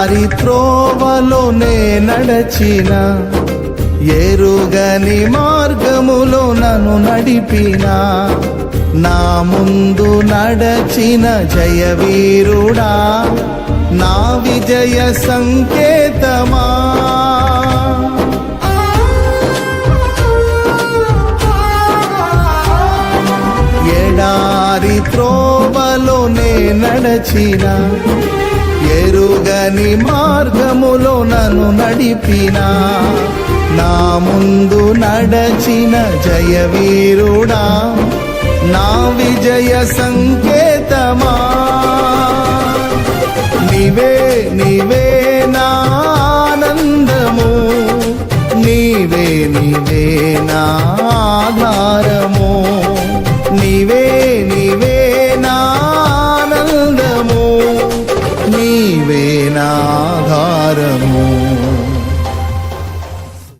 త్రోవలోనే నడచిన ఎరుగని మార్గములో నన్ను నడిపిన నా ముందు నడచిన జయవీరుడా నా విజయ సంకేతమా ఎడారి త్రోవలోనే నడచిన ఎరుగని మార్గములో నన్ను నడిపిన నా ముందు నడచిన జయవీరుడా నా విజయ సంకేతమా నీవే నీవే నా ఆనందము నీవే నీవే నా ఆధారము నీవే నీవే నా ఆనందము నీవే నా ఆధారము